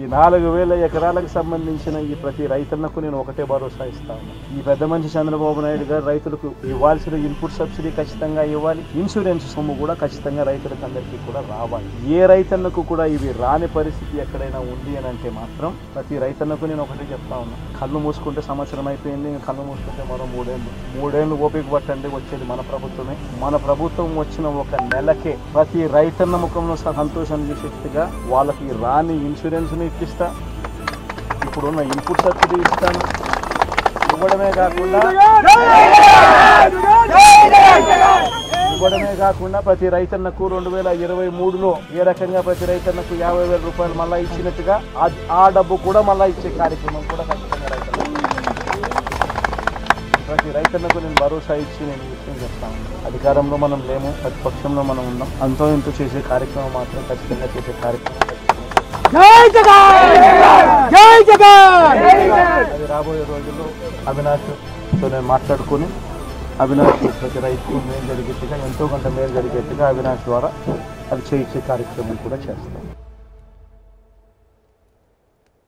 ఈ 4,000 ఎకరాలకు సంబంధించిన ఈ ప్రతి రైతన్నకు నేను ఒకటే భరోసా ఇస్తా ఉన్నా. ఈ పెద్ద మనిషి చంద్రబాబు నాయుడు గారు రైతులకు ఇవ్వాల్సిన ఇన్పుట్ సబ్సిడీ ఖచ్చితంగా ఇవ్వాలి, ఇన్సూరెన్స్ సొమ్ము కూడా ఖచ్చితంగా రైతులకు అందరికీ కూడా రావాలి. ఏ రైతన్నకు కూడా ఇవి రాని పరిస్థితి ఎక్కడైనా ఉంది అని అంటే మాత్రం ప్రతి రైతన్నకు నేను ఒకటే చెప్తా ఉన్నా, కళ్ళు మూసుకుంటే సంవత్సరం అయిపోయింది, కళ్ళు మూసుకుంటే మరో 3 ఏళ్ళు ఓపిక పట్టండి, వచ్చేది మన ప్రభుత్వమే. మన ప్రభుత్వం వచ్చిన ఒక నెలకే ప్రతి రైతన్న ముఖంలో సంతోషం చేసేట్టుగా వాళ్ళకి రాని ఇన్సూరెన్స్ ని ఇప్పిస్తా, ఇప్పుడున్న ఇన్పుట్ సబ్సిడీ ఇస్తాను. ఇవ్వడమే కాకుండా ప్రతి రైతన్నకు 2023లో ఏ రకంగా ప్రతి రైతన్నకు 50,000 రూపాయలు మళ్ళా ఇచ్చినట్టుగా ఆ డబ్బు కూడా మళ్ళా ఇచ్చే కార్యక్రమం కూడా ఖచ్చితంగా ప్రతి రైతన్నకు నేను భరోసా ఇచ్చి నేను విషయం చెప్తాను. అధికారంలో మనం లేము, ప్రతిపక్షంలో మనం ఉన్నాం. అంతో ఇంతో చేసే కార్యక్రమం మాత్రం ఖచ్చితంగా చేసే కార్యక్రమం. అది రాబోయే రోజుల్లో అవినాష్తో నేను మాట్లాడుకుని అవినాష్ ప్రతి రైతు మేలు జరిగేట్టుగా, ఎంతో కొంత మేలు జరిగేట్టుగా అవినాష్ ద్వారా అది చేయించే కార్యక్రమం కూడా చేస్తాం.